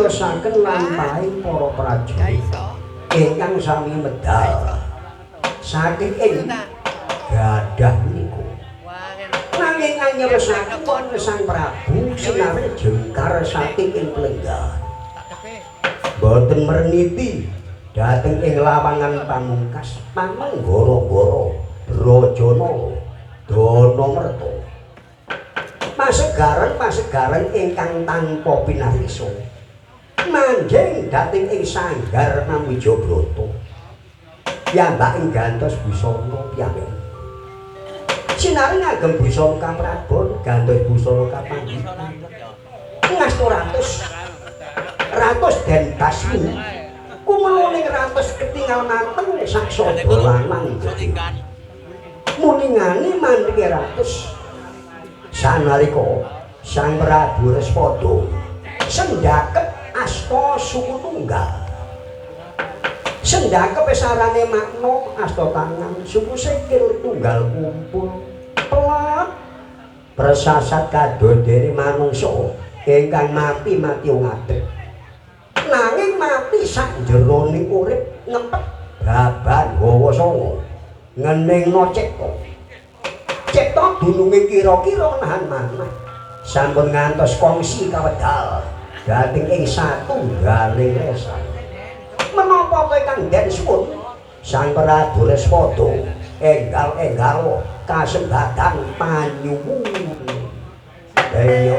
ngayosaken lampahing para prajurit ingkang sami medal saking ing gadah niku. Nanging ngayosaken wonten Sang Prabu sinare jengkar saking ing Plenggan. Boten merniti dhateng ing lawangan pamungkas Pamanggara-gara Brajana Danamerta. Pasegaran ingkang tanpa pinarisa manjing dhateng ing sanggar Namijabrata. Piyambaking gantos busana piyambak. Sinare ngagem busana kaprabon gantos busana kapanggitan. Ngastu ratus den basmi kumeloning ratus ketingal manteng sak sada lanang. Muningane manteke ratus sanalika Sang Prabu Respada sendakep asta suku tunggal. Sendakep sarane makna asta tangan suku sikil tunggal kumpul pelat persasat kadodene manungsa ingkang mati ngadeg. Nanging mati sak jeroning urip ngempet baban hawa sanga ngeningna cipta dununge kira-kira nahan manah sampun ngantos kongsi kawedal dhateng ing satunggaling lesan. Menapa kowe kang den suwun Sang Prabu Respada enggal kasembatan panyuwun. Bayo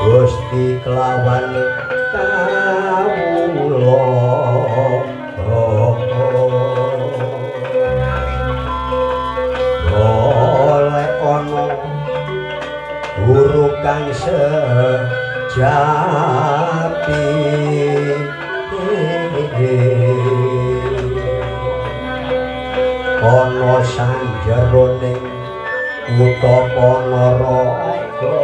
Gusti kelawan kawula oleh ana guru kang sejati ana sanjeroning utapa naraka.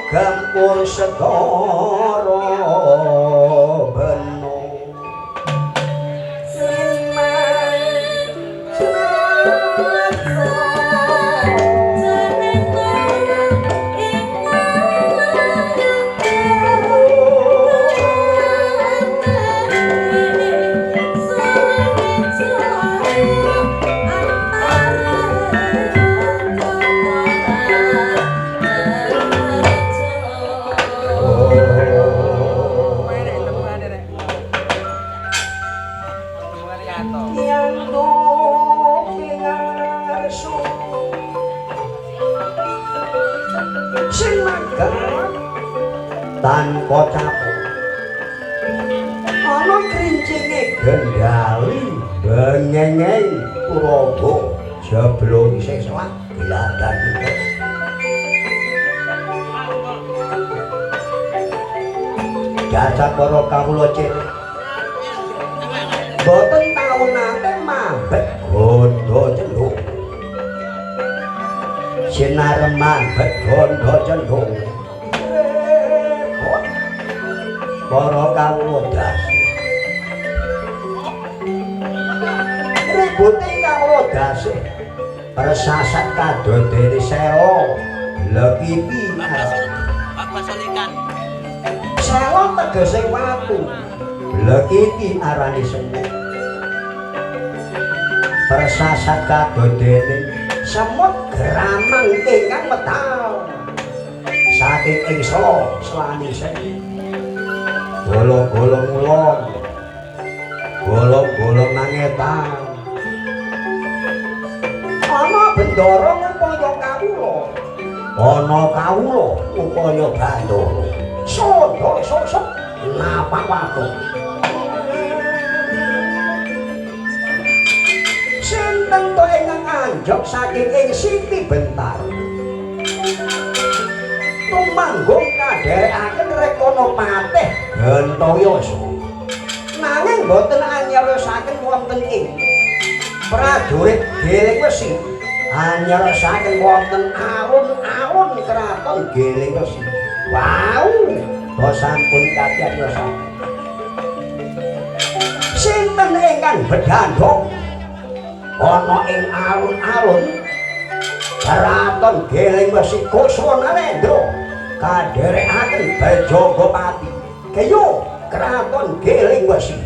Gampur segara beno sing magar tanpa capuk ana krincinge gendali bengengeng Kurawa jeblong isih selak geladan itu dasar para kawula cilik boten tau nate mabet gondo cendhung sinar mabet gondo cendhung para kawula dasi ributi kawula dasi persasat kadodene selo lekipi apa solikan selo tegese watu lekiti arani semu persasat kadodene semut gramang ingkang metal saking ing selo selani seni golong-golong ulon golong-golong nangetan ana bendara upaya kawula ana kawula upaya bandara sodo sosok napa watu sinten to ingkang anjok saking ing Siti Bentar tumanggung kadherekaken rekono patih Gentayasa nanging boten anyarosaken wonten ing prajurit Giling Wesi anyarosaken wonten alun-alun kraton Giling Wesi wau to sampun katyaryosaken sinten ingkang bedhandhong ana ing alun-alun kraton Giling Wesi Kosowanarendra kadherekaken Bajagapati kaya kraton Giling Wesi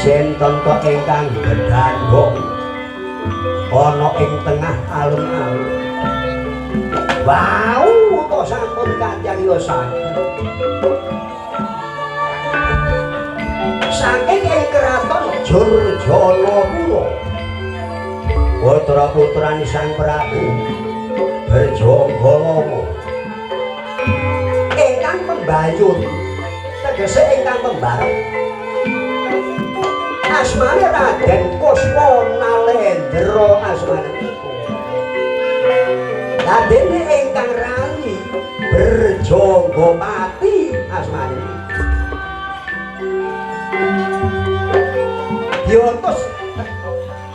Sinten to ingkang gedhanggong ana ing tengah alun-alun. Wau to sampun kacariyosan. Saking ing kraton Jurjanapura. Putra-putrane Sang Prabu Berjanggolama. Ingkang pembayun tegese ingkang pembarep. Asmane Raden Kuswanalendra asmane niku. Dene ingkang rali Berjanggapati asmane niku. Diutus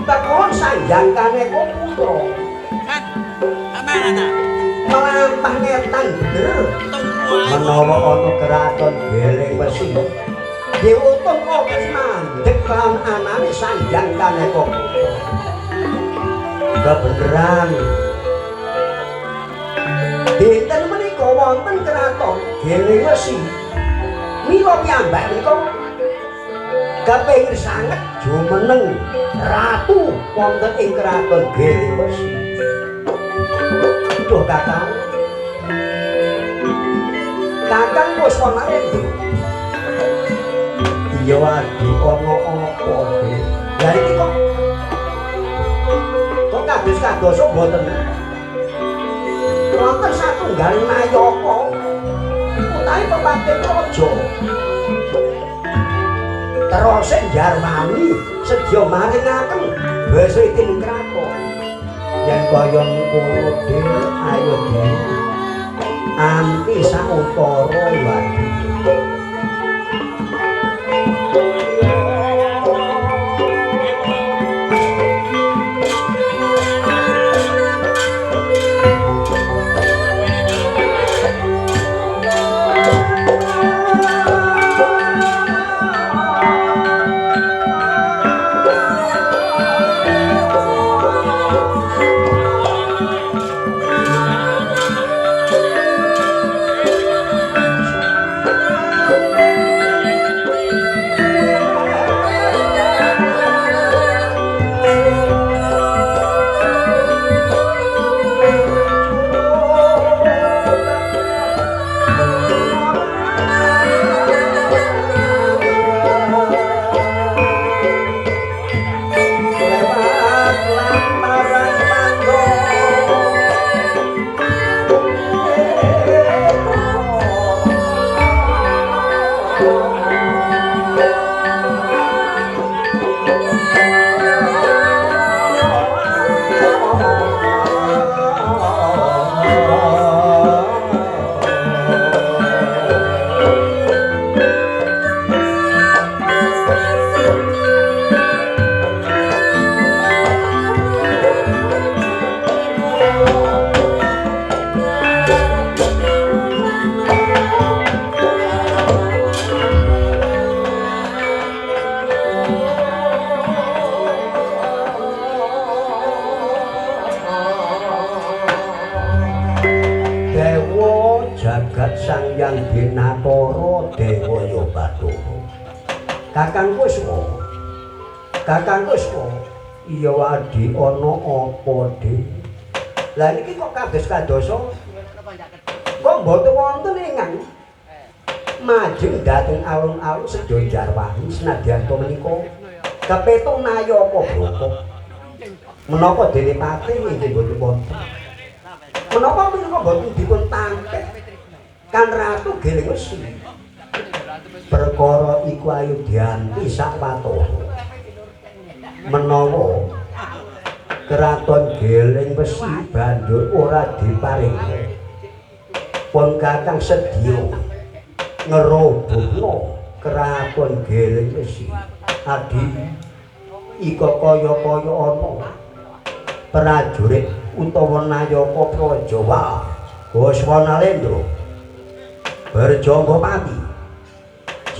tekon sanjangkane putra. Kan amana ta? Melampah ngetan bener. Menawa ana keraton Geleng Wesi. Diutus kok mandhek lan anane sanjangkane kok. Kebeneran. Dinten menika wonten keraton Geleng Wesi. Mila piyambak menika kepengin sanget jumeneng ratu wonten ing kraton Geleng Wesi. Duh Kakang. Kakang Kuswanalendra. Iya adi ana apa iki? Lah iki kok kados-kados mboten. Wonten satunggal nayaka utawi pepatih raja. Terus Jarwani sedya maringaken basa ing kraton. Yen kaya ngono dhewe ayo dhewe. Anti sautara wadi. Sang Binatara Dewaya Bathara. Kakang Kuswa. Kakang Kuswa. Iya adi ana apa, Dik? Lah niki kok kados-kadosa? Kok mboten wonten ingkang majeng dhateng alun-alun sedya Jarwani senadyan to menika kepetung nayaka brata. Menapa dene pati nggih mboten wonten. Menapa menika mboten dipun tampik Kan Ratu Geleng Wesi. Perkara iku ayo dianti sakwatara. Menawa Kraton Geleng Wesi banjur ora diparingi pun Kakang sedya ngerobohno Kraton Geleng Wesi. Adi ika kaya-kaya ana prajurit utawa nayaka Prajawa Kuswanalendra Berjanggapati,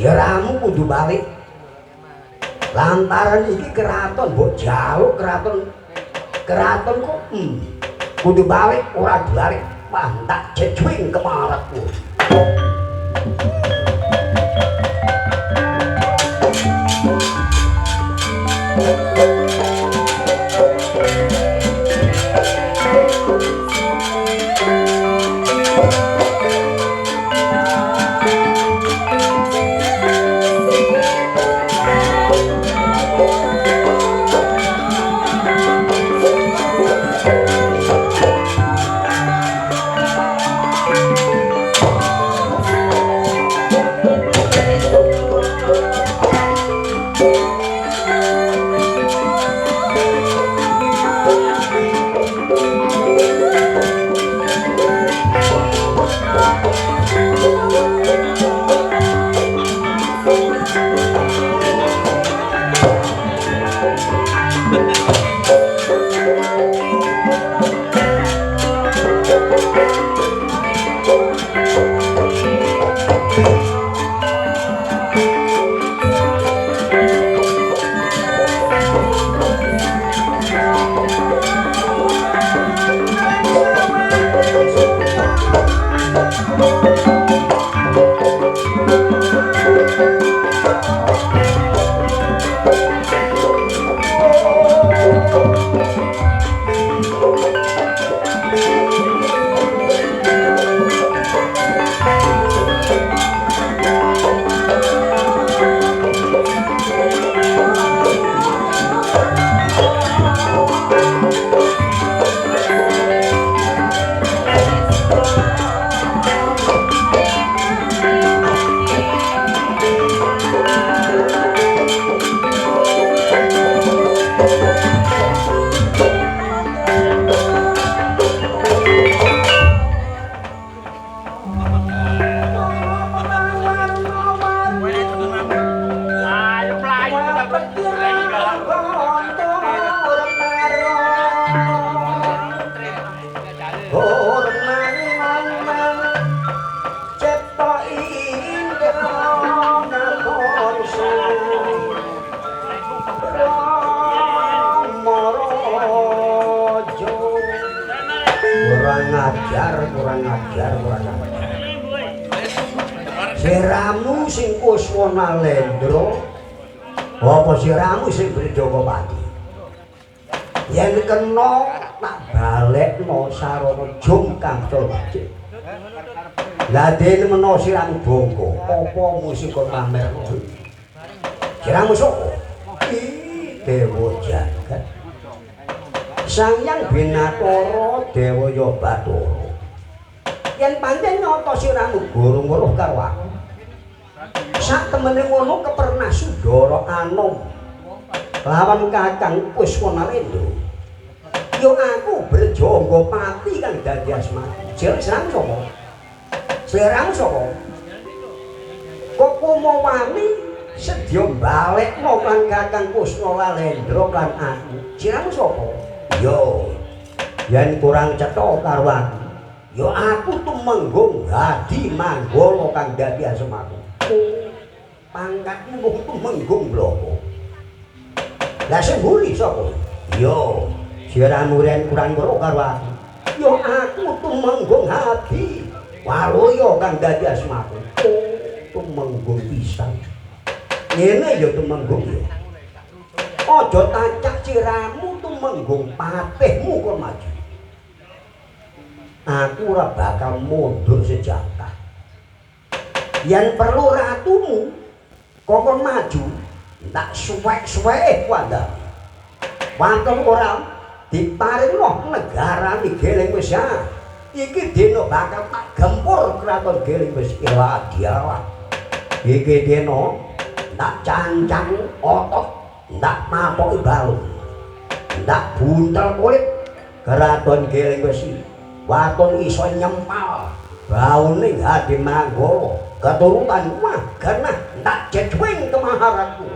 jeramu kudu balik. Lantaran iki keraton mbok jaluk keraton kok kudu balik ora dibalik. Wah tak jejuing kemaretku. Siramu sing Kuswana Lendra apa siramu sing Bredawapati yen kena tak balekno sarana jung kang becik lah dene menawa siramu bongko apa musik kon pamerno siramu sapa Dewa Jagat Sang Hyang Binathara Dewaya Bathara yen pancen nyata siramu gurung weruh karo aku sak temene ngono kepernah Sudara Anom lawan Kakang Kuswana Lendra yo aku Brajanggapati kang dadi asmaku siramu sapa siramu sapa kok mau wani sedya balekno kan Kakang Kuswana Lendra kan aku siramu sapa yo yen kurang cetha karo aku yo aku tumenggung Hadi Manggala kang dadi asmaku pangkatmu wong tumenggung lho lah sing mburi sapa yo siramu ren kurang weruh karo aku yo aku tumenggung Hadi Waloya kang dadi asmaku tumenggung pisan ngene yo tumenggung yo aja tancak siramu tumenggung patihmu kon maju aku ora bakal mundur sejangkah yen perlu ratumu kokon maju tak suwek-suwek wanda wonten ora diparingno negara iki geleng wis ya iki dina bakal tak gempur kraton geleng wis dialah iki dina tak cancang otot tak mapoki balung tak buntel kulit kraton geleng wis waton iso nyempal baune Hadi Manggala keturutan mah karena tak cecwing ke maharatku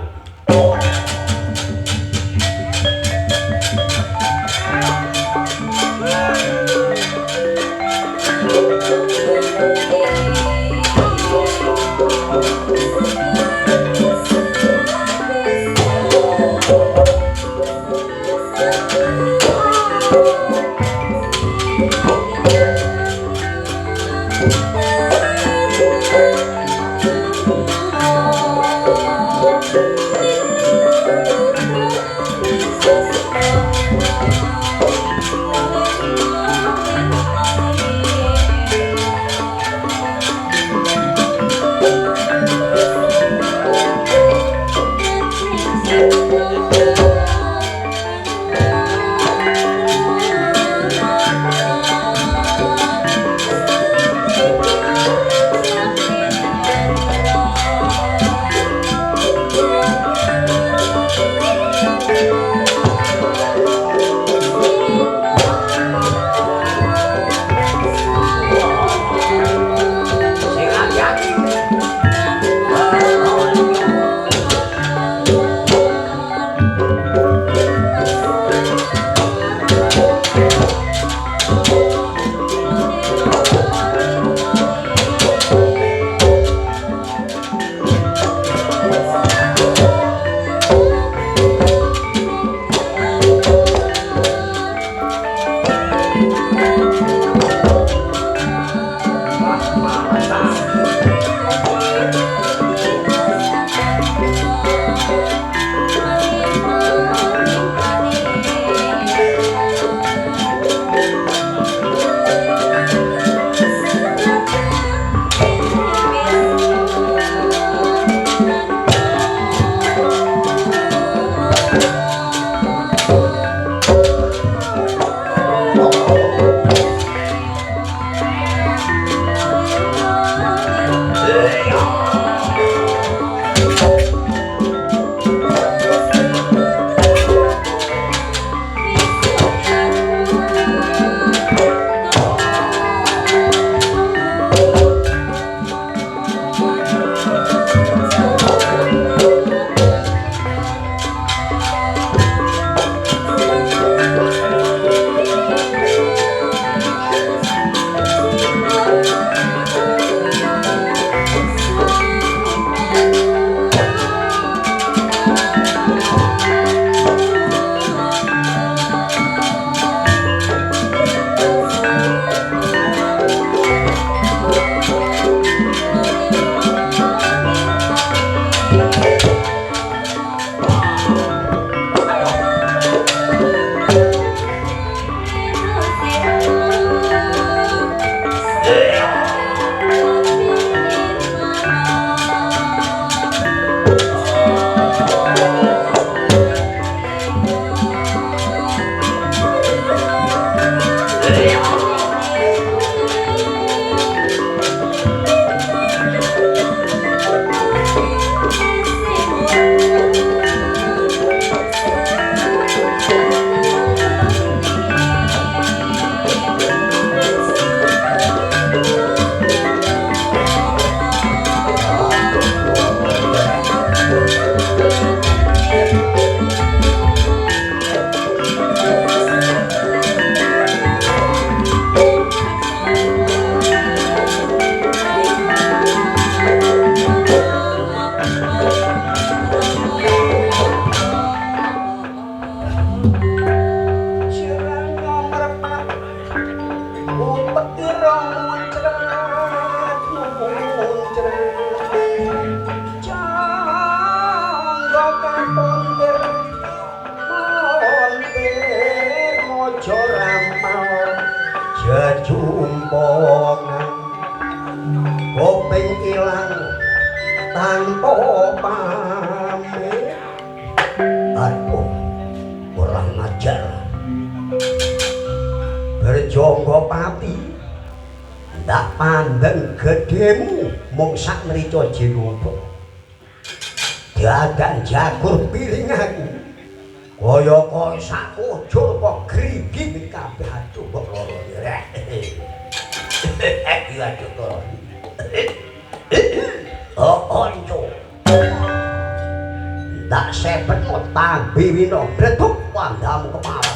pamit. Aduh, kurang ajar. Berjonggo pati, ndak pandeng gedemu mung sak mrica jinumpuk. Dagang jagur piring aku. Kaya sak kujur kok griging kabeh aduh kok loro rek. Iya aduh kok. Oh onco. Tak sepet mo tambi wino breduk wandamu kepala.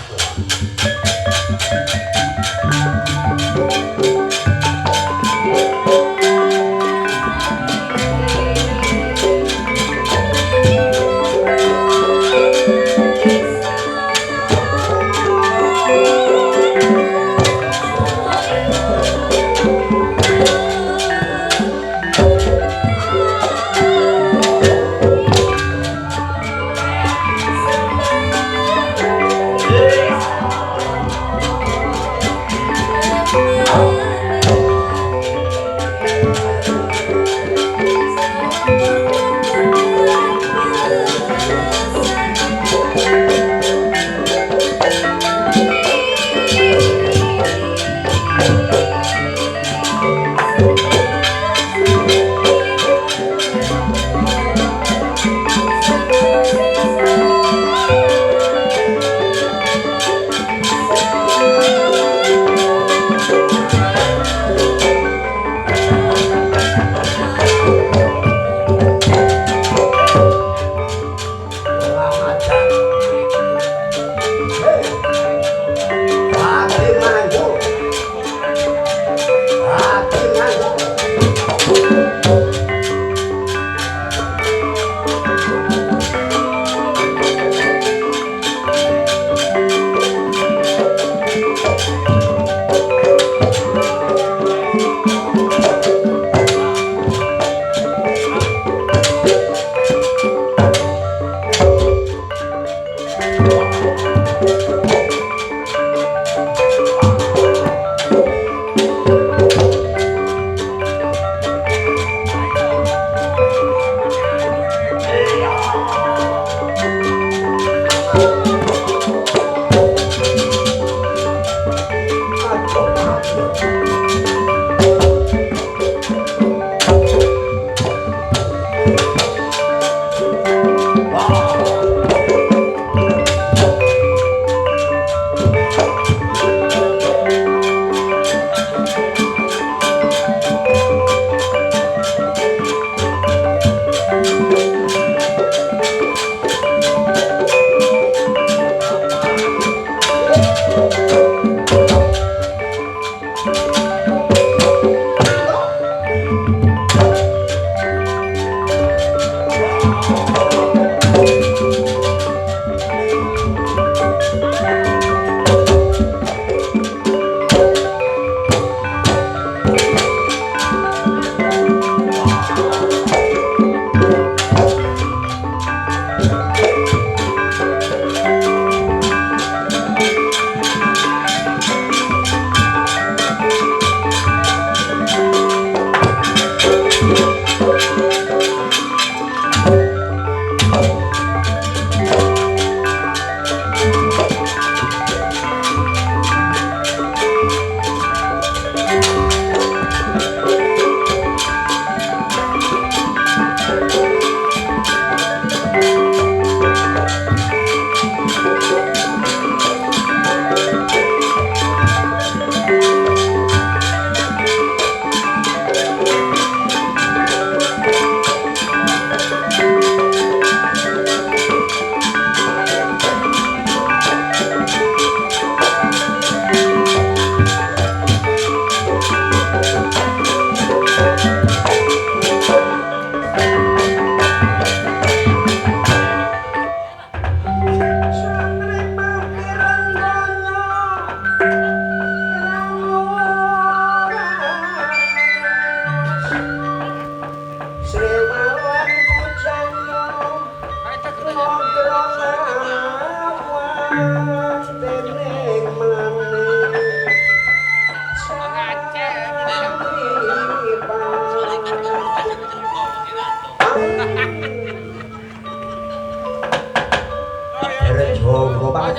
Jonggo Pati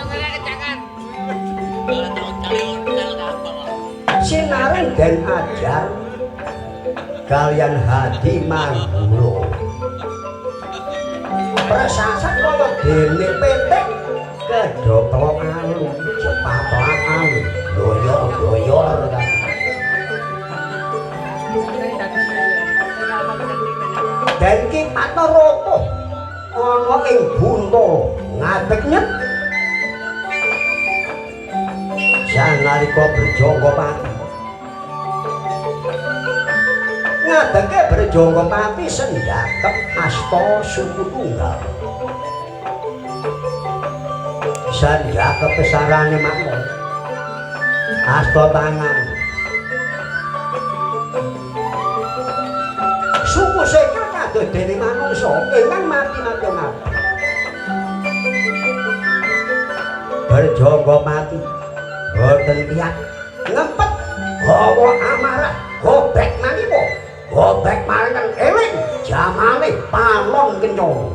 Sinaren den ajar kalian Hadi Manggulo prasasat kaya dene petik kedhokro alun sepatokan doyor-doyor kan dan ki Patarata ana ing Buntala ngadeg nyet sanalika Brejangga Pati ngadege Brejangga Pati sendhakep asta suku tunggal sendhakep pesarane makmur asta tangan suku sekar kados dene manungsa ingkang mati-mati Brejangga Pati boten tiyang ngempet hawa amarah gobek manimo gobek maringan eling jamane palong kenyong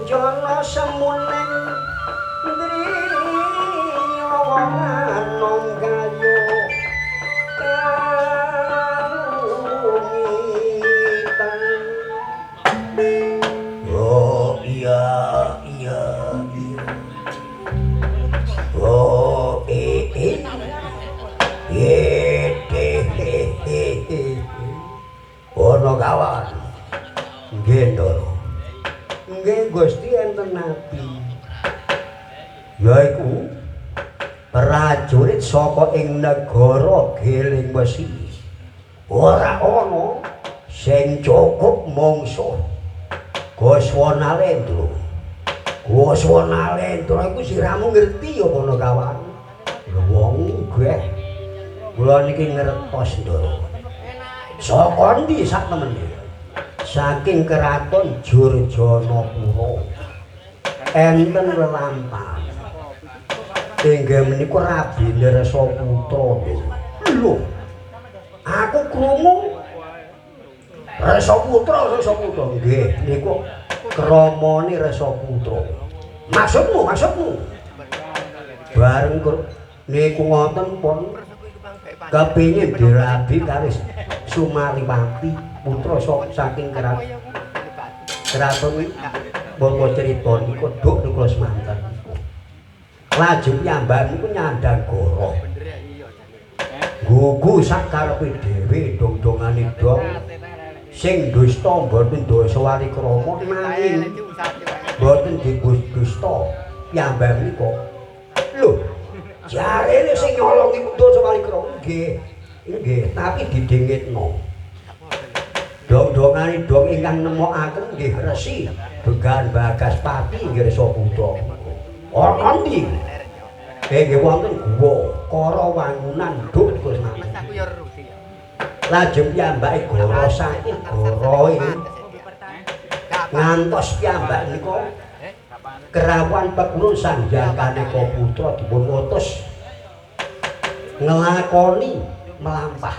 Kencana semuning driya wanom kayu oh iya oh ono kawan gendoro nggih Gusti enten nabi yaiku prajurit saka ing negara Giling Besi ora ana sing cukup mungsuh Goswanalendra iku siramu ngerti ya kono kawan wong nggih kula niki ngertos ndoro saka ndi sak temene saking keraton Jurjanapura enten lelampahan inggih menika rabine Resaputra lho aku krungu Resaputra nggih niku kramane Resaputra maksudmu bareng niku ngoten pun kepingin dirabi karo Sumariwati putra saking keraton mbok crita niku duk niku semanten lajeng piyambak niku nyandang goroh gugu sak karepe dhewe dong-dongane dong sing dusta mboten dosa walikrama nanging mboten didusta piyambak niku lho jarene sing nyolong iku dosa walikrama nggih tapi didingitno dong-dongane dong ingkang nemokaken nggih Resi Began Bagaspati nggih Resaputra ana ndi nggih wonten guwa Kara Wangunan duk Gus Mas lajeng piyambake goro saking goroe ngantos piyambak nika kerawan pekulun Sanjangkaneka putra dipun utus ngelakoni melampah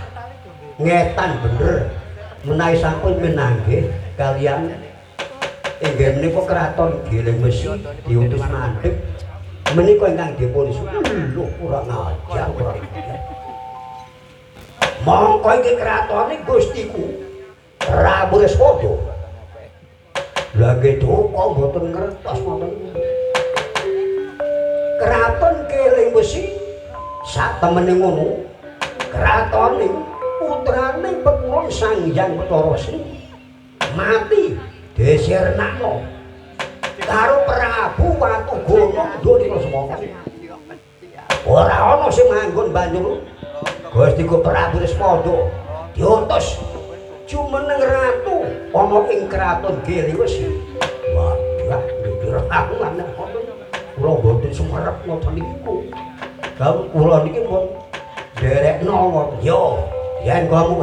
ngetan bener menawi sampun menanggih kalian inggih menika kraton Giling Besi diutus mandheg menika ingkang dipun lho kurang ajar mongko iki kratone Gustiku Prabu Respada lha nggih duka mboten ngertos wonten kraton Giling Besi sak temene ngono kratone putrane Pekulun Sanghyang Bathara Sri mati disirnakno karo Prabu Watugana Ndorika Semana ora ana sing manggon banjur Gustiku Prabu Respada diutus jumeneng ratu ana ing kraton Giling Besi wadah mikir aku anak kula mboten sumerep ngoten niku kula niki pun derekno ngoten yo yen kamu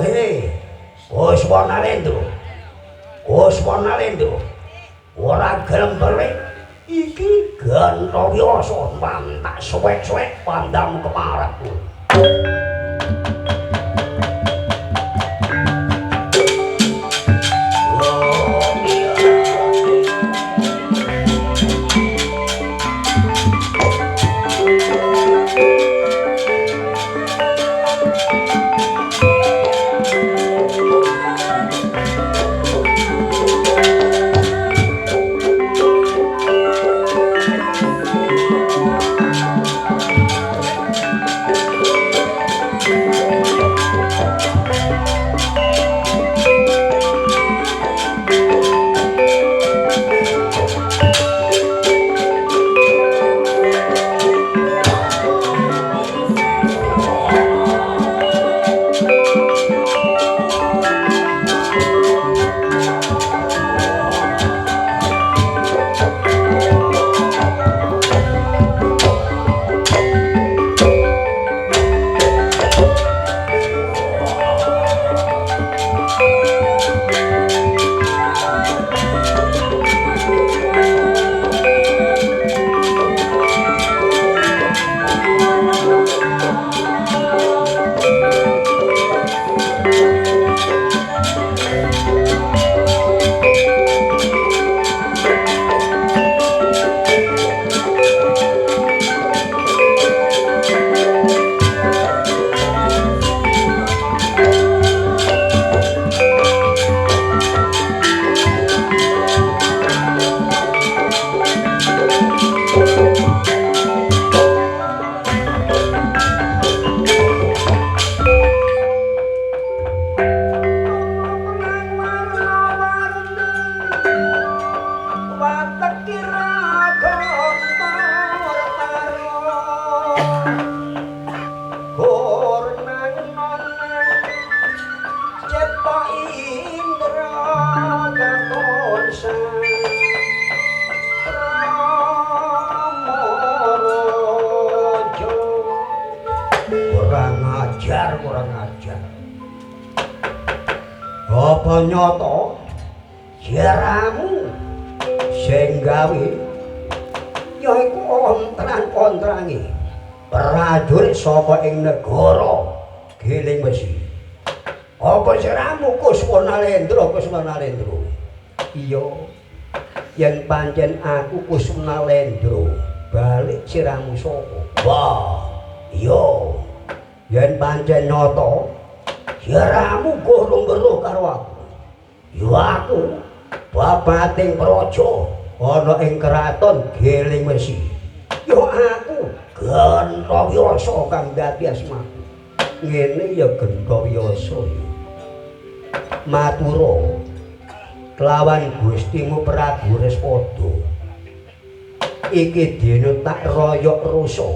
Goswanalendra ora gelem belik iki Gantawiyasa mantak suwek-suwek pandang kemarepku nyata jaramu sing gawe yaiku ontran-ontrange prajurit saka ing negara Giling Besi. Apa jaramu Kuswanalendra? Iya, yen pancen aku Kuswanalendra balik siramu sapa? Wah, iya. Yen pancen nyata siramu golong-weruh karo aku. Ya aku babating praja ana ing kraton Giling Besi. Ya aku Gentawyasa kang dadi asmaku. Ngene ya Gentawyasa. Matura kelawan Gustimu Prabu Respada. Iki dina tak royok rusa.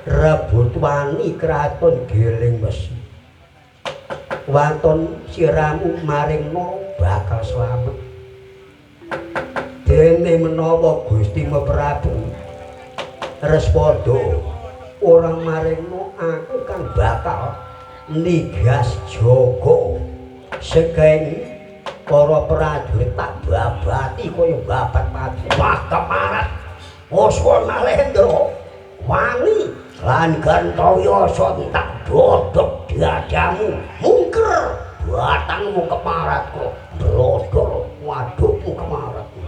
Rebut wani kraton Giling Besi. Wanton siramu maringna bakal slamet. Dene menawa Gustimu Prabu Respada ora maringna aku kang bakal nigas jaga segeng para prajurit tak babati kaya babat mati. Wah kemarat Kuswanalendra wani lan Gentawyasa tak dodok dadamu mungker batangmu kemaratku blodor wadukmu kemaratku.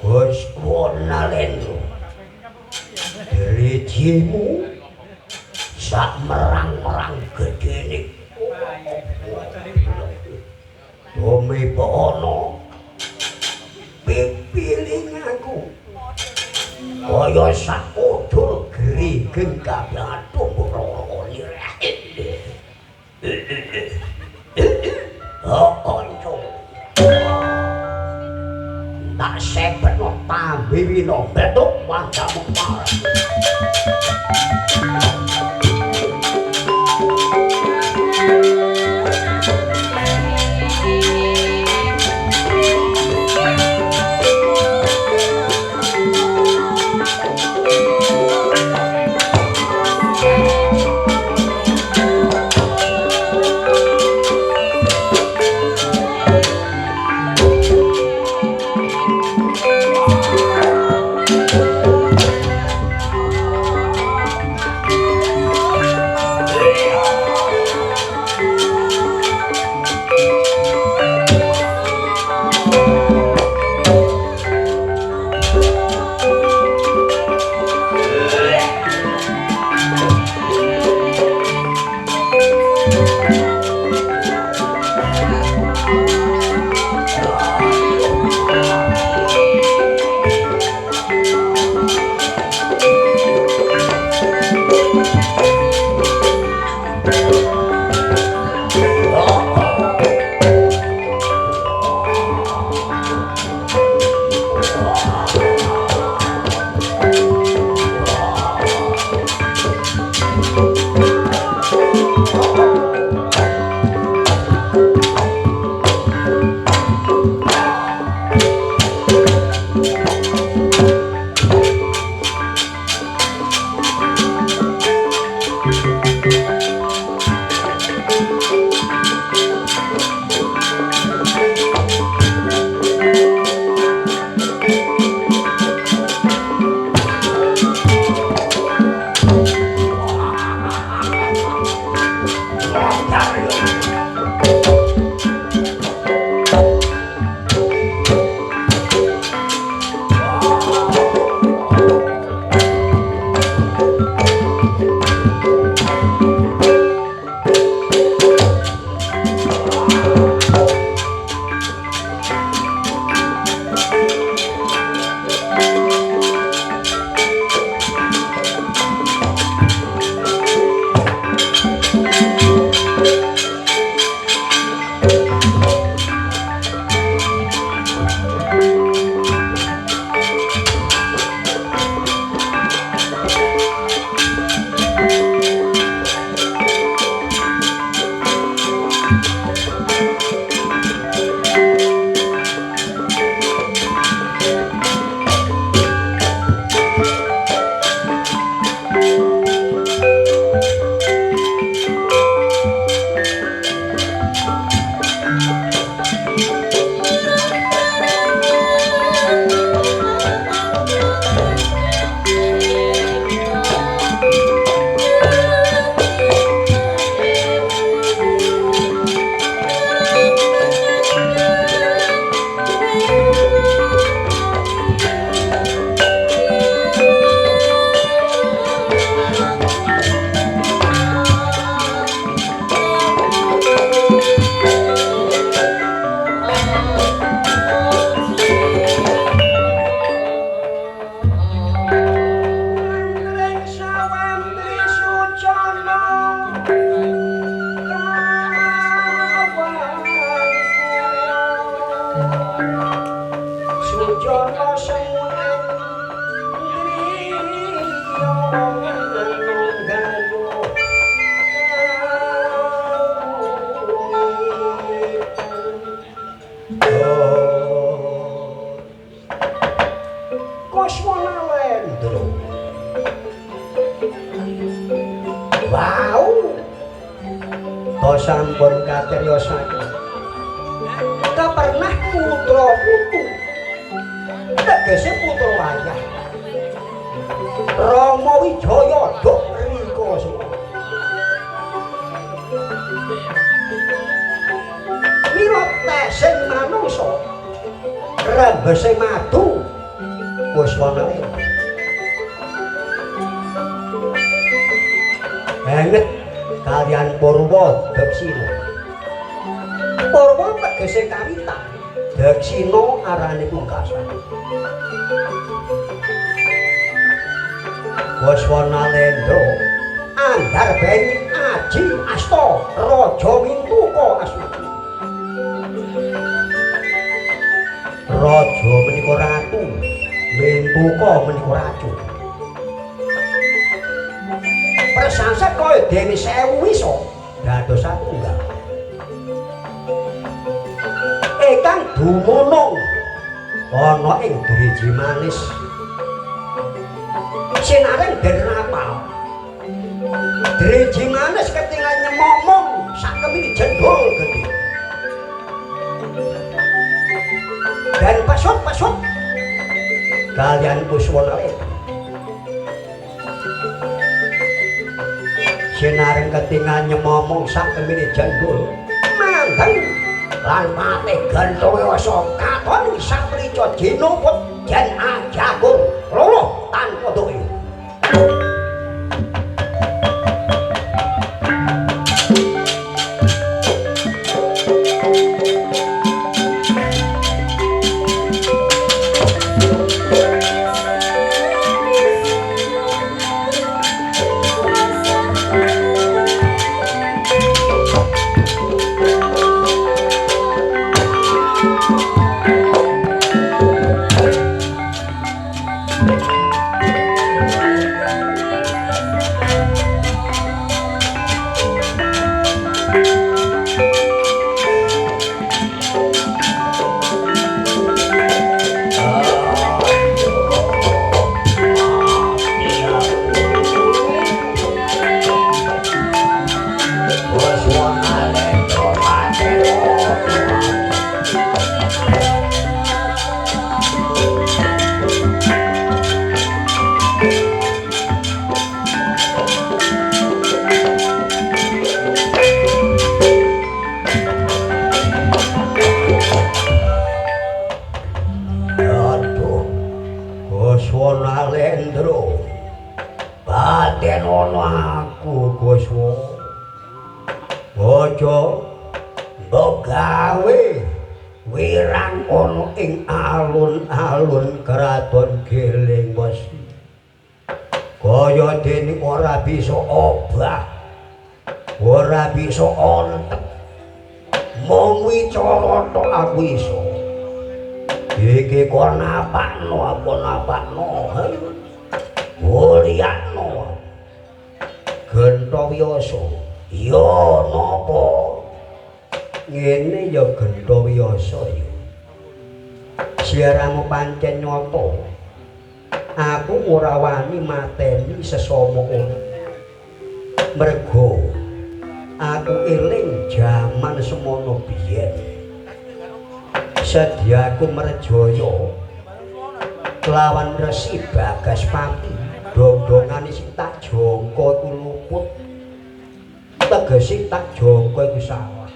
Kuswanalendra drijimu sak merang-merang gedene Wibono pipiling aku kaya sakudul grigeng kabeh aduh ngroni kanca tak sepetno tambe wina betuk wanggamu pareng sampun katirya saking kapernah putra putu tegese putra wayah Rama Wijaya dok rika semua mirate sing manungsa rembese madu wis ana banget kalian Purwa Daksina. Purwa tegese kawitan. Daksina arane pungkasan. Waswanalendra andhar bengi aji asta raja mintuka asmati. Raja menika ratu, mintuka menika raju. Prasasat kaya Dewi Sewu iso dados satunggal. Ingkang dumunung ana ing driji manis sinareng den rapal. Driji manis ketingal nyemomong sakemiri jendol gedhe. Dan pasut-pasut kalian Puswanalendra sinareng ketingal nyemomong sakemiri jendol mandeng lan patih Gantowasa katon saprica jinuput jan ajagung luluh tanpa doya. Bisa obah ora bisa ontek mung wicara tok aku iso iki kok napakno apa napakno mulyakno Gantowasa ya napa ngene ya Gantowasa ya siaramu pancen nyata aku ora wani mateni sesama ono mergo aku eling jaman semono biyen sedyaku merjaya kelawan Resi Bagaspati dongdongane sing tak jangka iku luput tegese tak jangka iku salah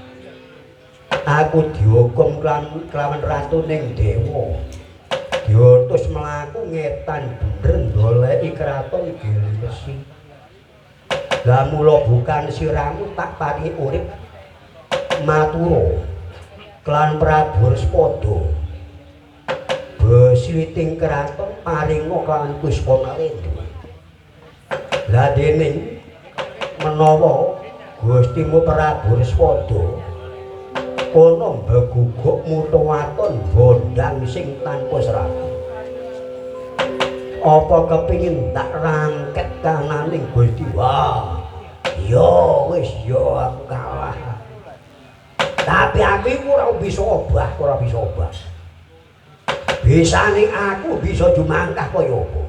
aku dihukum kelawan ratu ning dewa diutus mlaku ngetan bener goleki kraton Gilesi. Lah mula bukan siramu tak paringi urip matura klan Prabu Respada besliting kraton paringa klan Puswanalendra. Lah dene menawa Gustimu Prabu Respada ana mbeguguk mutuwaton bondang sing tanpa serapan. Apa kepingin tak rangket kananing Gusti? Wah, ya wis ya aku kalah. Tapi aku iku ora bisa obah, ora bisa obah. Bisane aku bisa jumangkah kaya apa?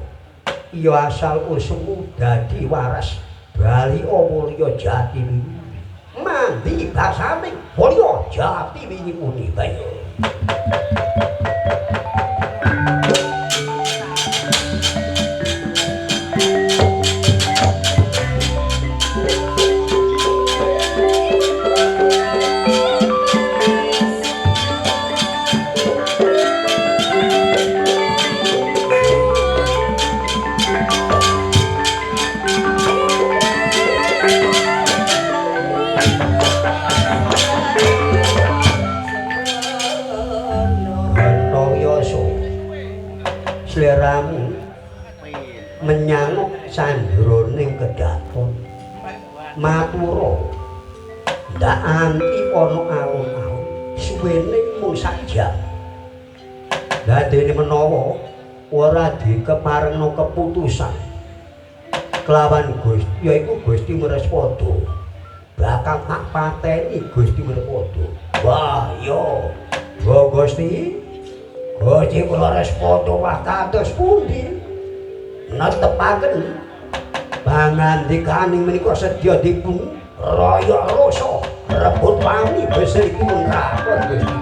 Ya asal usmu dadi waras Bali Mulya Jati Wingi. Mandi basane Mulya Jati Wingi muni bae. sliramu menyanguk sandroning kedaton matura ndak anti ana alun-alun suwene mung sak jam dadene menawa ora dikeparengno keputusan kelawan Gusti yaiku Gusti Mrespada bakal tak pateni Gusti Mrespada wah yo Gusti kula Mrespada wah kados pundi netepaken pangandikaning menika sedya dipun raya rasa rebut wani besar iki mun rakon Gusti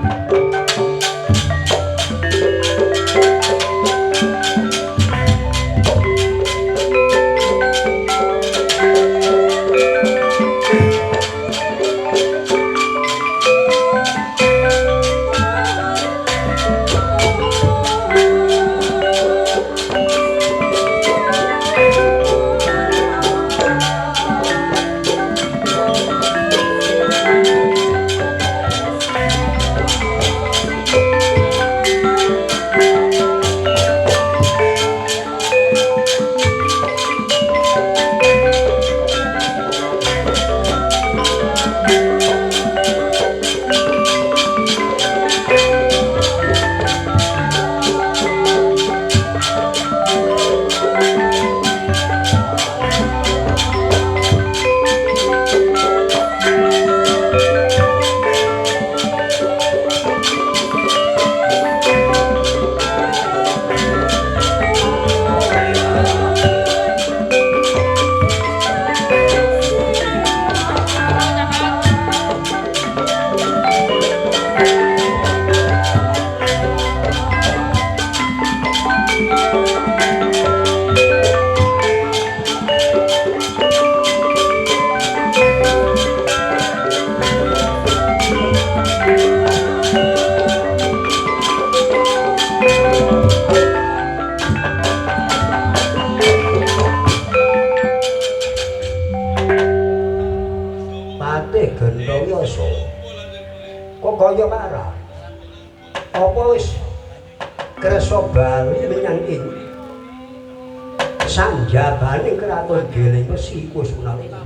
sanjabaning kraton Geling Resi Kusunalena.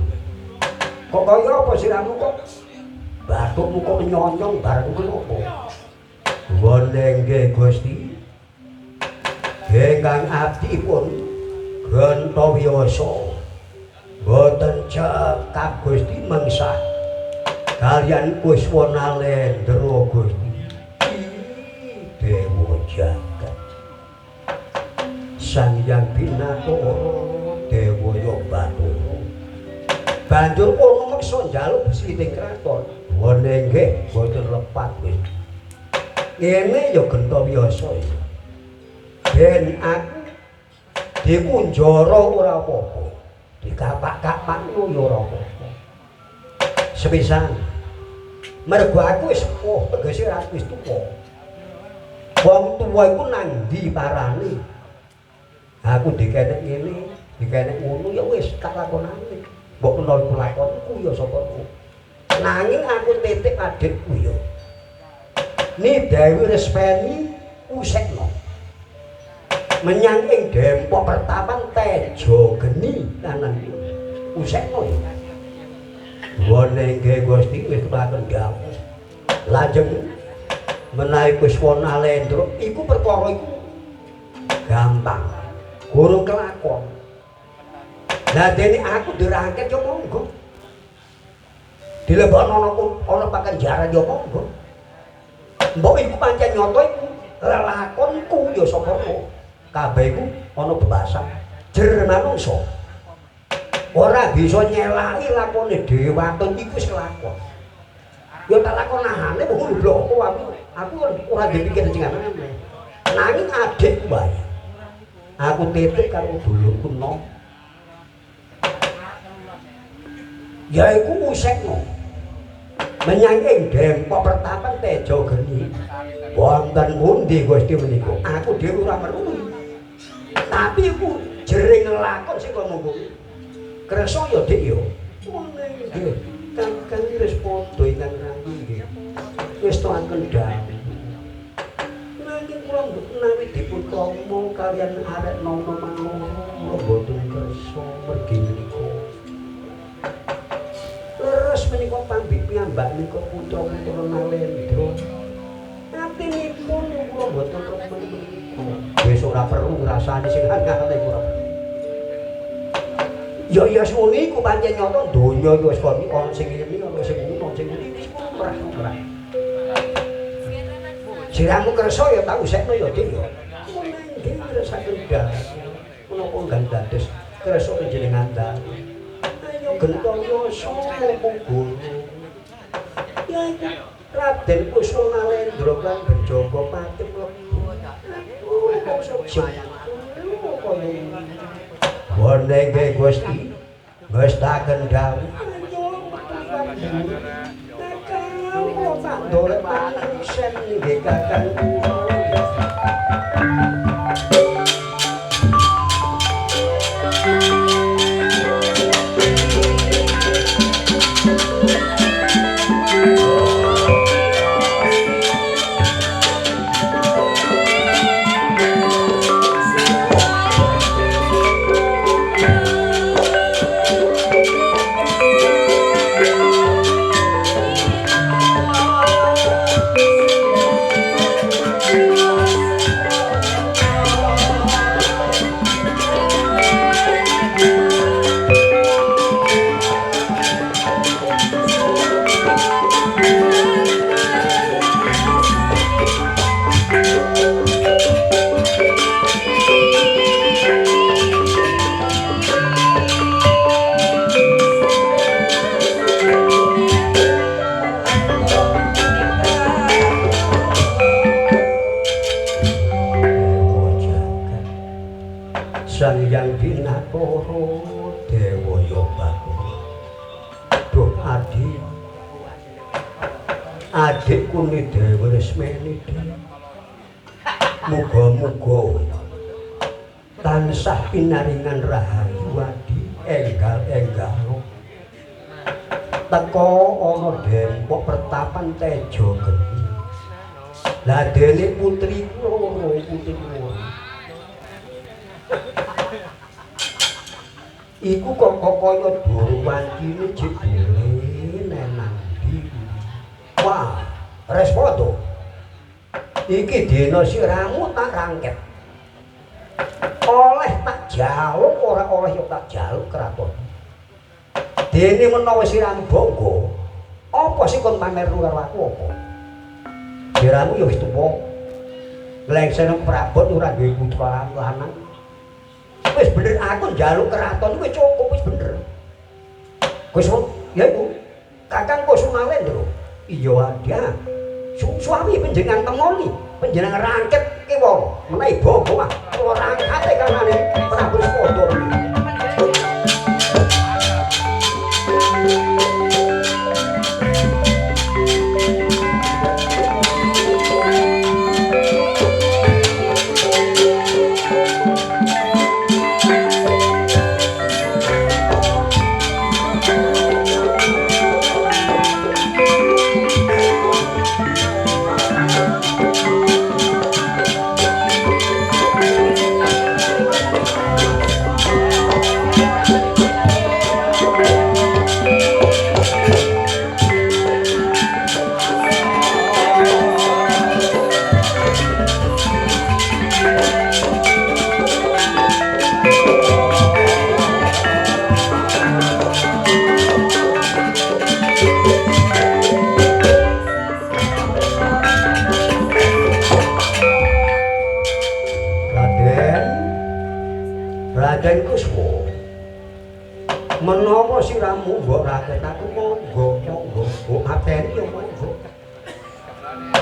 Kok kaya apa siramu kok? Bathukmu kok nyonyong bareng kenapa? Wonenge Gusti. Ingkang abdi pun Gantawiyasa. Boten cekap Gusti mengsah. Kalian Kuswanalendra Gusti. Dewa jagat. Sang Hyang Binathara Dewaya Bathara banjur kono meksa njaluk besiting kraton wene nggih boten lepat wis ngene ya Gantawiyasa ben aku dikunjara ora apa-apa dikapak-kapakno ya ora apa-apa sepisan mergo aku wis sepuh tegese aku wis tuwa wong tuwa iku nang ndi parane aku dikenek ngene, dikenek ngono ya wis tak lakonane. Mbok kena iku lakonku ya sapa ku. Nanging aku titik adikku ya. Ni Dewi Respeni usekno. Menyang ing Dempo Pertapan Tejo Geni kanan usekno ya. Wone nggih Gusti wis kelakon dawuh. Lajeng menawi Kuswanalendra iku perkara iku gampang. Gurung kelakon. Lah dene aku dirangket yo monggo. Dilebokno ana pakanjaran yo monggo. Mbok iku pancen nyoto iku lelakonku yo sapa kok. Kabeh iku ana bebasan. Jer manungsa. Ora bisa nyelaki lakone Dewatun iku wis kelakon. Yo tak lakonane mung blok aku ora dipikir jenengan. Nanging adikku bae. Aku titik karo dulurku nom. Yaiku usekno. Menyang ing Dempo Pertapan Tejo Geni. Wonten pundi Gusti menika? Aku dhewe ora meruhi. Tapi iku jering lakon sing kok monggo. Kresa ya Dik ya. Nggih. Kakang wis padha ingkang rayi nggih. Wis toaken dawuh. Nanging kula menawi dipun krama kaliyan arek nomo manono boten kersa mergi menika. Leres menika pambik piyambak menika putra-putra Nalendra. Atinipun kula boten remen menika. Wis ora perlu ngrasani sing angel ora. Ya semono iku pancen nyata donya iki wis kon ana sing ngene ana sing ngono sing ngene wis murah. Siramu kersa ya tak usekno ya Dik ya. Nggih ngrasaken gas. Menapa gandados kersa panjenengan ta. Ayo gentaya sapa munggu. Ya Raden Puspanalendra kan Benjaka Patih mlebu. Wonten nggih Gusti. Ngestaken dawuh. Tak dolek panusen nggih Kakang kula. Sang Hyang Binatara Dewa Yobaguna. Duh adikku ni Dewa Resmeni. Muga-muga tansah pinaringan rahayu adi enggal-enggalo. Teka ana dempok pertapan Tejo Geni. Lah dene putriku loro putriku. Iku kok kaya Durwancine jebule nenang ndi. Wah, Respoto. Iki dina siramu tak rangket. Oleh tak jaluk ora oleh yo tak jaluk kraton. Dene menawa siramu bangga, apa sih kon pamer karo aku apa? Siramu yo wis tuwa. Nglengsen prabot ora duwe putra lanang. Wis bener aku njaluk keraton wis cukup wis bener. Wis ya iku Kakang Puspanalendra. Iya ada. Suami panjenengan temoni, panjenengan rangket kiwa menawi bogo mah ora rangkate kanane Prabu Respada. Raden Kuswa, menawa siramu mbok raket aku monggo mbok ateni yo monggo.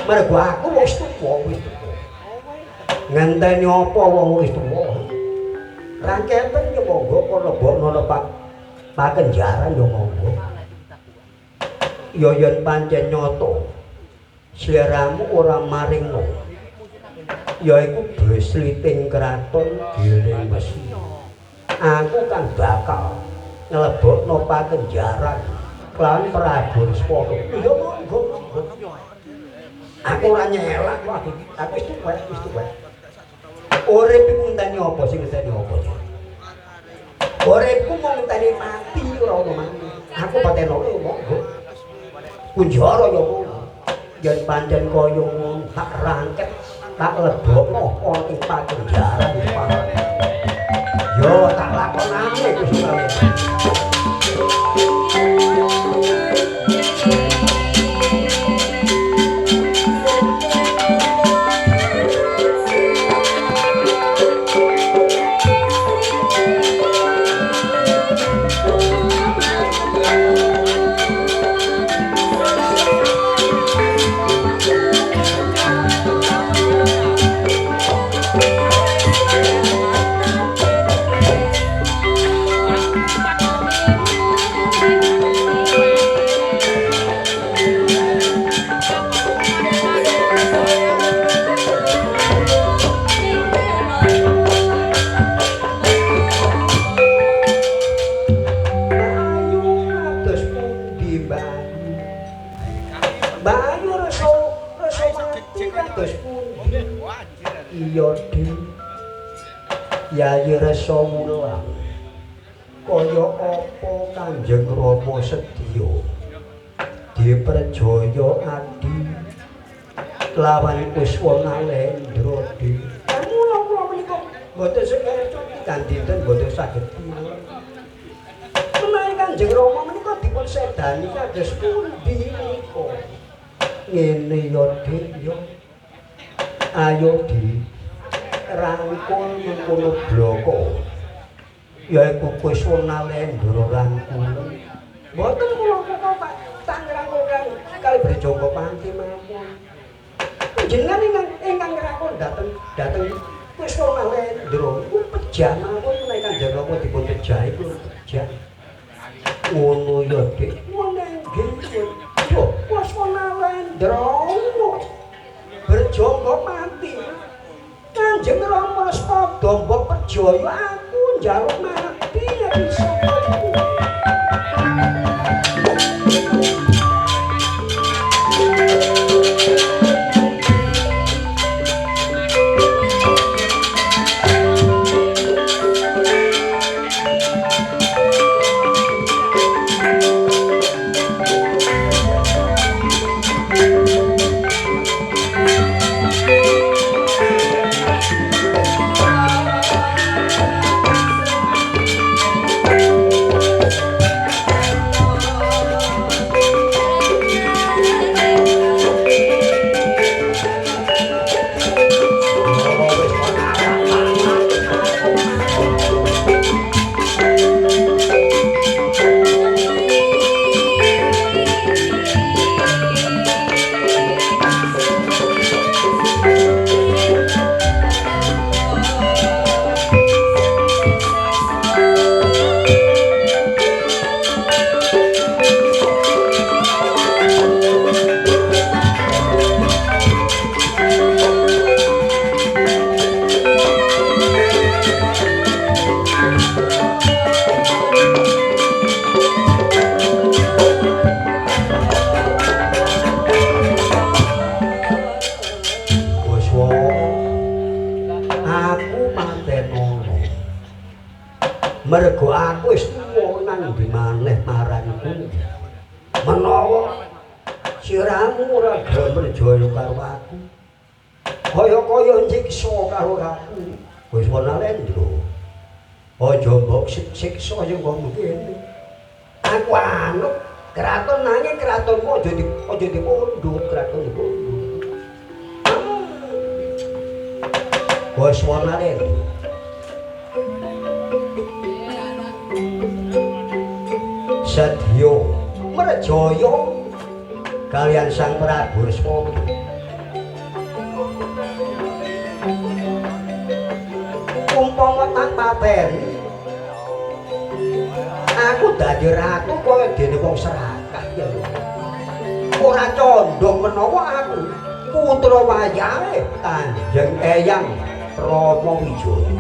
Mergo aku wis tuwa ngenteni apa wong wis tuwa. Rangketen yo monggo kono mbokno pakenjaran yo monggo. Yo yen pancen nyata siramu ora maringno yaiku besliting kraton Giling Wesi. Aku kan bakal nglebokno pakenjaran kelawan Prabu Respada. Ya monggo. Aku ora nyelak kok aku wis tuwek. Urip iku ngenteni apa sing ngenteni apa? Uripku mau ngenteni mati ora ono maneh. Aku paten ono monggo. Kunjara ya ngono. Yen pancen kaya ngono tak rangket tak lebokno ana ing pakunjaran iki. Yo tak lakonane Gusti Allah. Yayi rasa mulang kaya apa Kanjeng Rama sedya diperjaya adi lawan Kuswanalendra di mula kula menika boten sekerto kandidan boten saged menawi Kanjeng Rama menika dipun sedani kados pundi menika ngene ya Dik ya ayo di rangkul mengkono bloko yaiku Kuswanalendra rangkul mboten kula kok Pak tangrangkul kali berjangka panti mawon jenengan ingkang ngrangkul dateng Kuswanalendra ku pejah mawon menawi Kanjeng Rama dipun pejah iku pejah ngono ya Dik menenggih yo Kuswanalendra berjangka panti Kanjeng Rama sepada mbok perjaya aku njaluk mati ya bisa. Mergo aku wis tuwa nang ndi maneh marangku. Menawa siramu ora gelem perjaya karo aku. Kaya-kaya nyiksa karo aku. Kuswanalendra. Aja mbok siksa sing kok ngene. Aku anut kraton nanging kratonmu aja dipundhut kraton dipundhut. Kuswanalendra. Sadya merjaya kalian Sang Prabu Reswana. Umpama tak pateni aku dadi ratu kaya dene wong serakah ya. Ora condong menawa aku putra wayahe Kanjeng Eyang Rama Wijaya.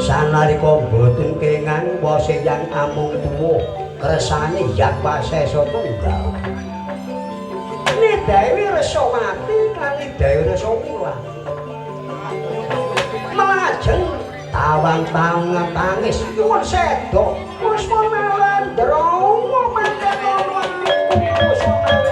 Sanalika boten kengan wase yang amung tuwa kresane yak wasesa tunggal Dewi Reswati lan Dewi Reswulan melajeng tawang tangan tangis nyuwun sedo Kuswana Lendra manten ana Kuswana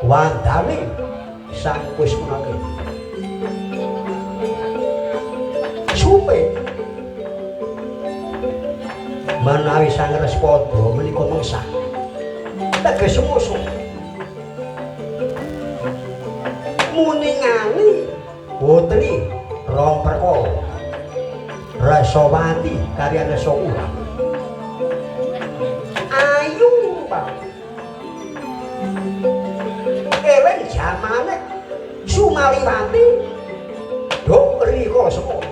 Wandani sang Kuswana supe menawi sang Respada menika mengsah teges musuh muningani putri rong perkara Reswati kaliyan Reswulan ayu Pak ewen jamane Sumaliwati dok rika semono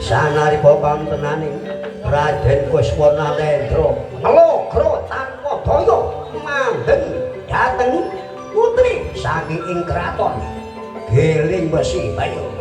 sanalika pantenaning Raden Kuswana Lendra nalagra tanpa daya mandhen dhateng putri saking ing kraton Giling Wesi Bayu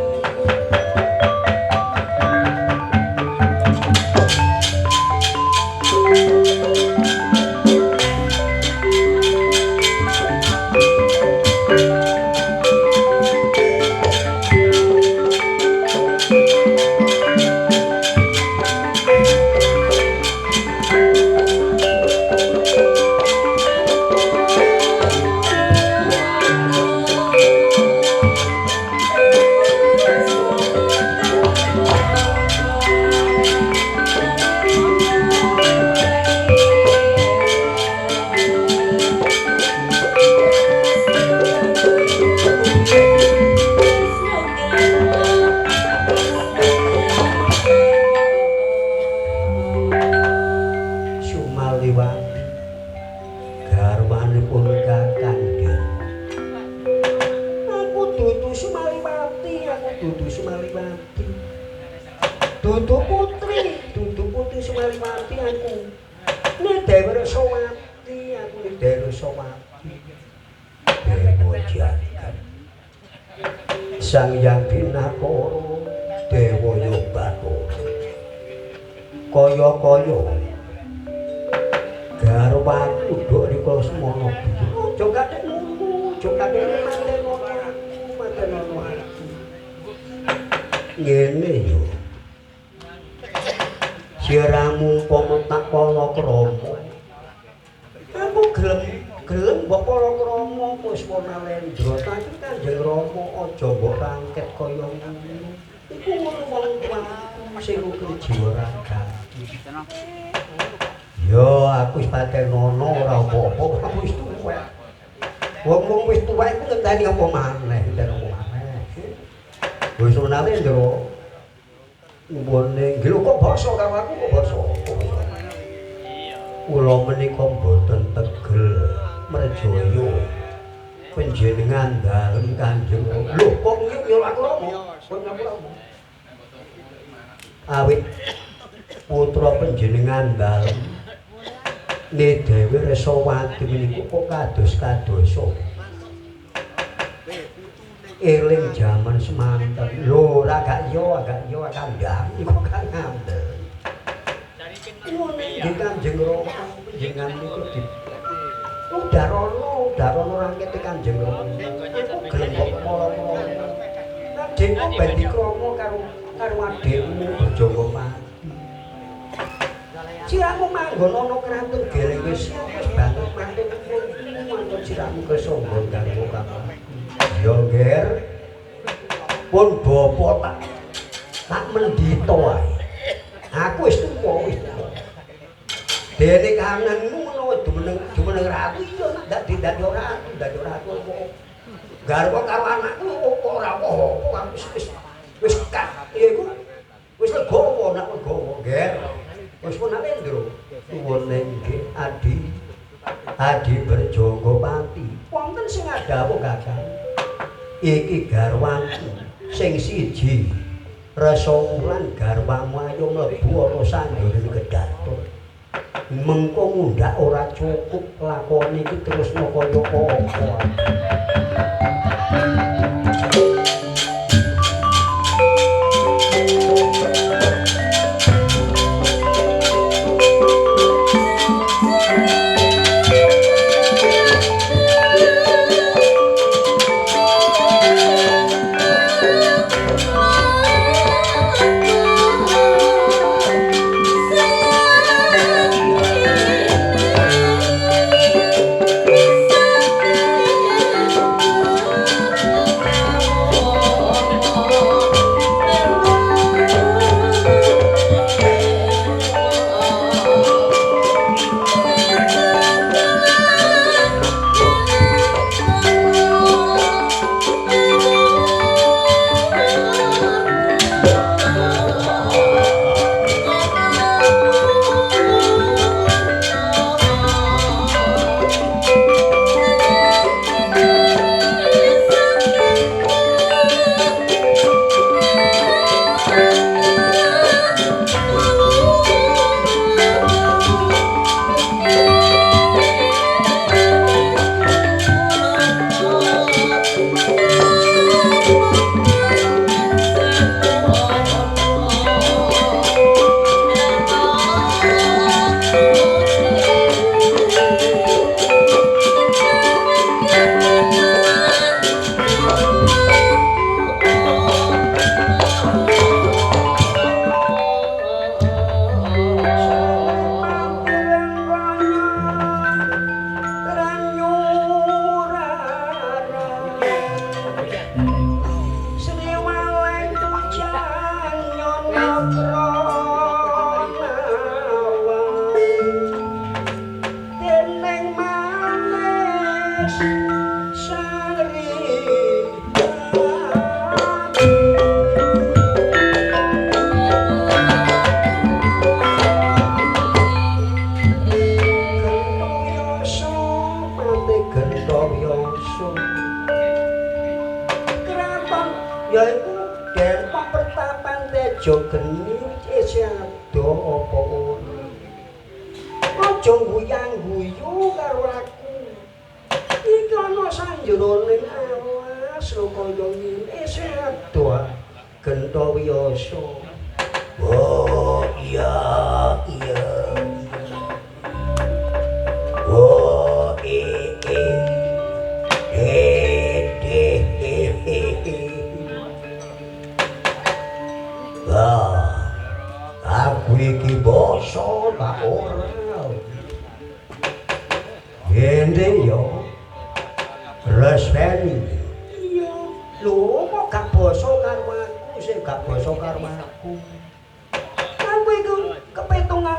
Sang Hyang Binakara Dewa Yobatara kaya-kaya garwaku nduk rika semana aja kathik ngono aja kathik manten ono aku ngene yo siramu umpama tak palakrama aku gelem mbok palakrama Kuswana Lendra tapi Kanjeng Rama aja mbok rangket kaya ngono iku wong tuwa sing uga jiwa raga Yo aku wis paten nono ora apa-apa, aku wis tuwek. Wong wis tuwek iku ngenteni apa maneh, ngenteni apa maneh. Wis menawa ndro. Mbone lho kok basa karo aku kok basa. Kula menika mboten tegel merjaya. Panjenengan dalem Kanjeng. Lho kok yo aku romo. Kok ngapa? Awit putra panjenengan dalem ne dhewe Resawati meniku kok kados-kadosa. Eling jaman semanten. Lho ora gak yo kandhang iku gak ngandel. Ngene iki Kanjeng Rama panjenengan niku di Udarono rangkete Kanjeng Rama. Iku gelem kok molo-molo. Adikku ben dikrama karo adikmu Bojonggo Pati. Siramu manggon ana krantun geleng wis banget mantun mantun siramu kesombong karo kamu. Yo nger. Pun bapa tak mendita ae. Aku wis tuwa wis. Dene kangenmu ngono jumeneng ratu yo ndak dadi ora ratu apa. Garwa karo anakku ora apa-apa wis kak iku wis legowo nak legowo nger. Wis punane ndro nuwun nggih Adi Bojonggo Pati. Wonten sing adhawuh Kakang. Iki garwaku sing siji Resawulan garwamu ayo mlebu ana sanjane Gedaton. Mengko ngundak ora cukup lakon iki terus kaya apa.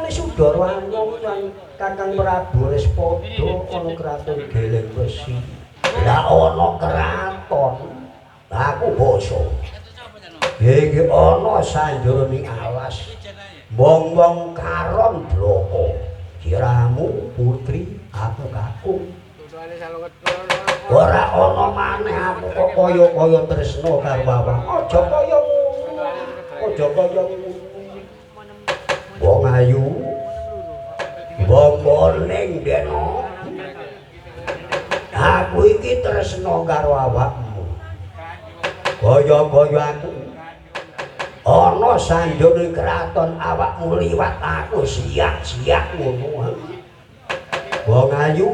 Kali Sudarwanong lan Kakang Prabu wis padha ana kraton Geleng Wesi. Lah ana kraton. Aku basa. Iki ana sanjroning alas. Wong-wong karon bloko. Kiramu putri aku kakung. Ora ana maneh aku kok kaya tresna karo awak. Aja kaya ngono. Aja kaya ngono. Wong ayu. Wong moning deno. Aku iki tresna karo awakmu. Kaya-kaya aku. Ana sanjroning kraton awakmu liwat aku siak-siak ngono. Wong ayu.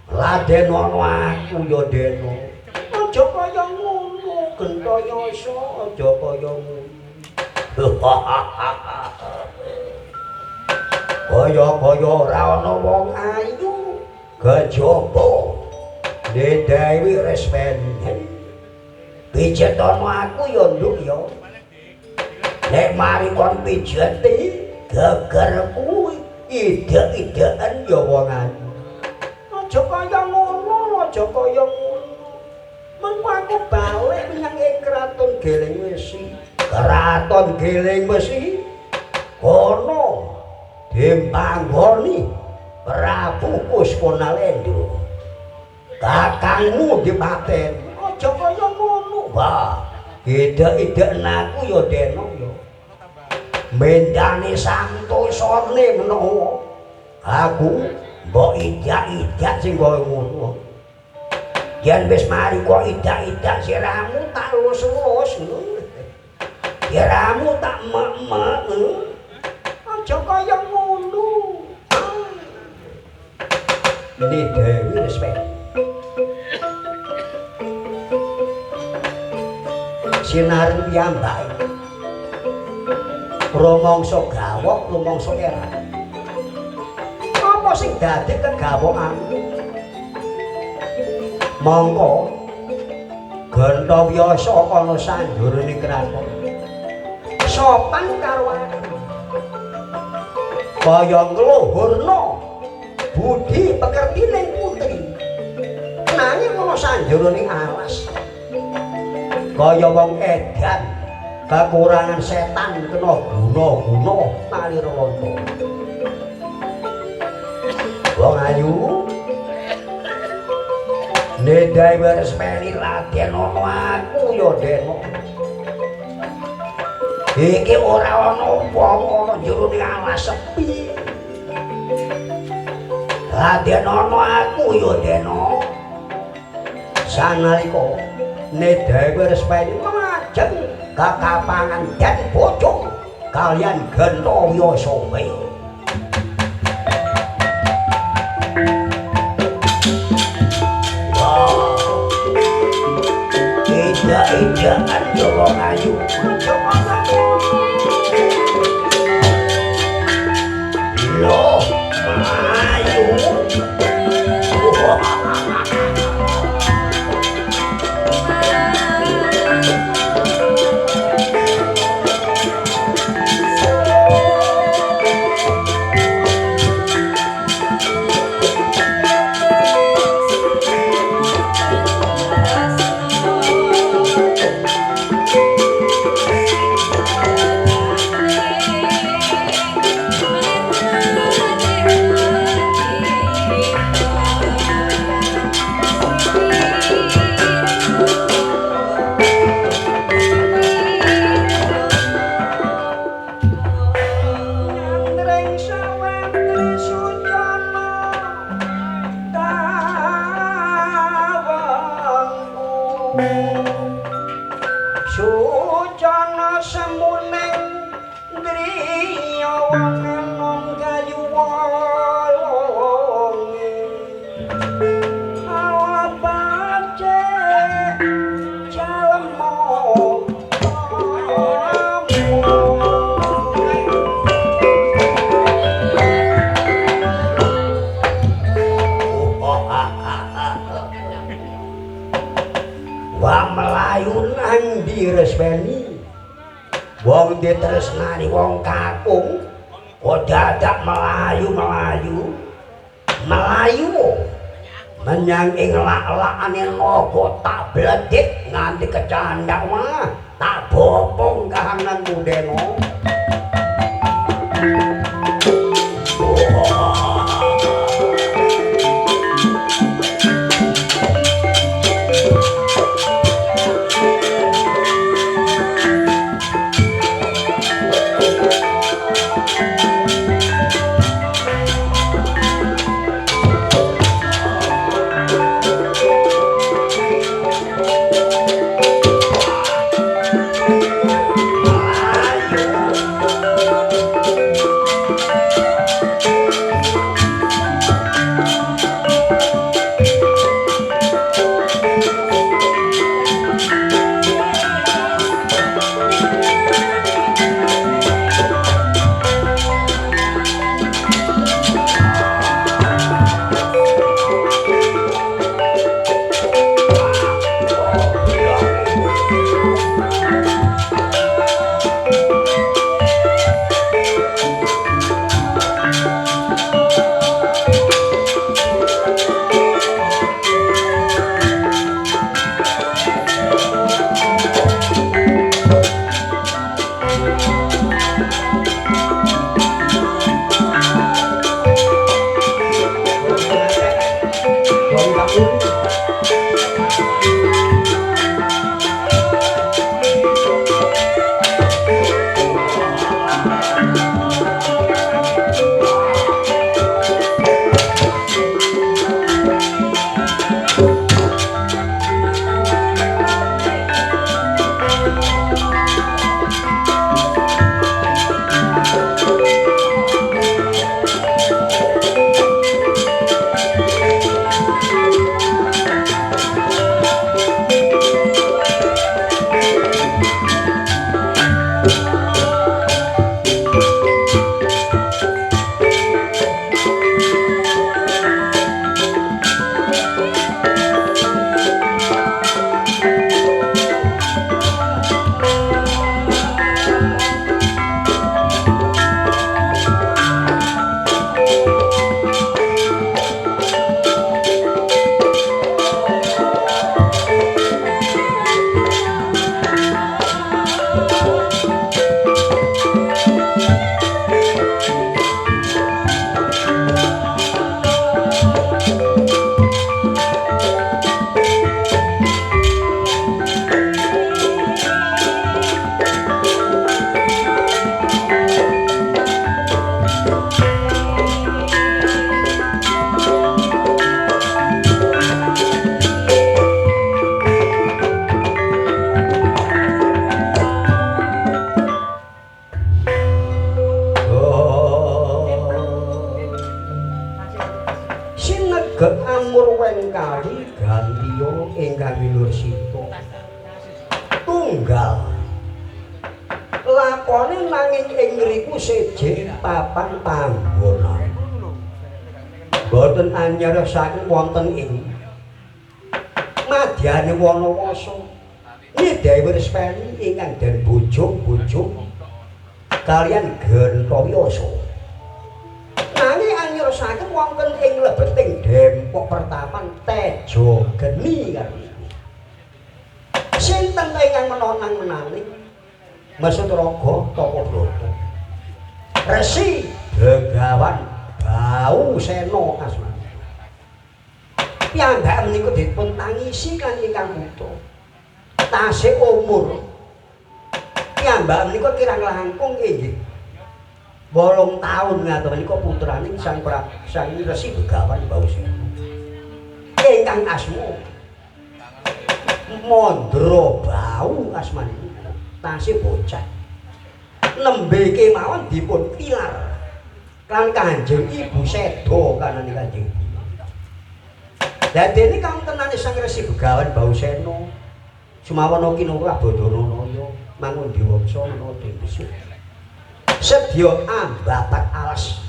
Laden ana aku ya deno. Aja kaya ngono, Gentayasa aja kaya ngono. Kaya-kaya ora ana wong ayu kejaba. Dewi resmeni. Pijet ana aku ya nduk ya. Nek mari kon pijeti geger kuwi ide-ideen ya wong ayu. Aja kaya ngono, aja kaya ngono. Mengko aku balik menyang ing kraton Geleng Wesi. Kraton Geleng Wesi kono dipanggoni Prabu Puspanalendra. Kakangmu dipaten. Aja kaya ngono, Wah. Ide-ideen aku ya deno ya. Mendane santosane menawa aku mbok idak-idak sing kaya ngono. Yen wis mari kok idak-idak siramu tak lus-lus ngono. Siramu tak mek-mek. Aja kaya ngono. Ini Dewi respect. Sinaren piyambak. Rumangsa gawok, rumangsa erat. Apa sing dadi kegawokanmu? Mongko Gentawiyasa ana sanjroning kraton. Sopan karo aku. Kaya ngluhurna budi pekertining putri. Nanging ana sanjroning alas. Kaya wong edan kekurangan setan kena guna-guna malira lonto. Wong ayu nedai resmeni Raden ana aku ya deno. Iki ora ana wong ana jero alas sepi. Raden ana aku ya deno. Sanalika nedai resmeni majeng kakapangan dan bojong kalian Gentawiyasa wae. Ida-idaan ya wong ayu. Loh, ayu. Sucana semuning driya wangenom gayu walonge ala bace jalemo wa melayu nang diresmeni wong ditresnani wong kakung dadak melayu menyang ing lak-lakane naga tak bledit nganti kecandak mah tak bopong kahanan mudeno. lakone nanging ing ngriku sejih papan panggonan. Boten anyar saking wonten ing madyane Wanawasa. Dewi Respeni ingkang den bojong-bojong kaliyan Gentawiyasa. Nanging anyar saking wonten ing lebeting Dempok Pertapan Tejo Geni kalih. Sinten ingkang menonang-menani Masutaraga Tapabrata. Resi Begawan Bausena asmane. Piyambak menika dipun tangisi kan ingkang putra. Tasih umur. Piyambak menika kirang langkung inggih 8 taun ngaten menika putraning Sang Resi Begawan Bausena. Ingkang asma Mandra Bau asmane. Tasih bocah. Nembe kemawon dipun tilar kan Kanjeng Ibu Seda kanane Kanjeng. Dadene kawontenane Sang Resi Begawan Bausena sumawana kinurah Badananaya mangundi wangsa menawa dendhesuk. Sedya ambapat alas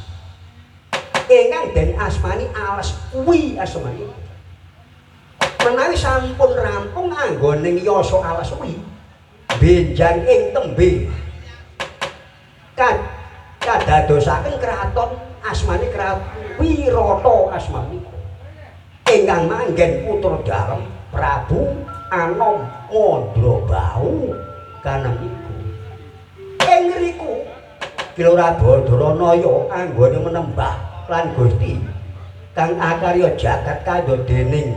ingkang den asmani alas kuwi asmane. Menawi sampun rampung anggoning yasa alas kuwi benjang ing tembe kadang dadosaken kraton asmane Kraton Wirata asmanipun ingkang manggen putra dalem Prabu Anom Mandrabahu kanamiku ing ngriku Kilora Badaranaya anggone menembah lan Gusti kang akarya jagat kandha dening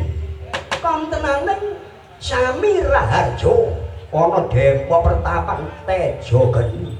kontenaning Sami Raharja ana Dempa Pertapan Teja Geni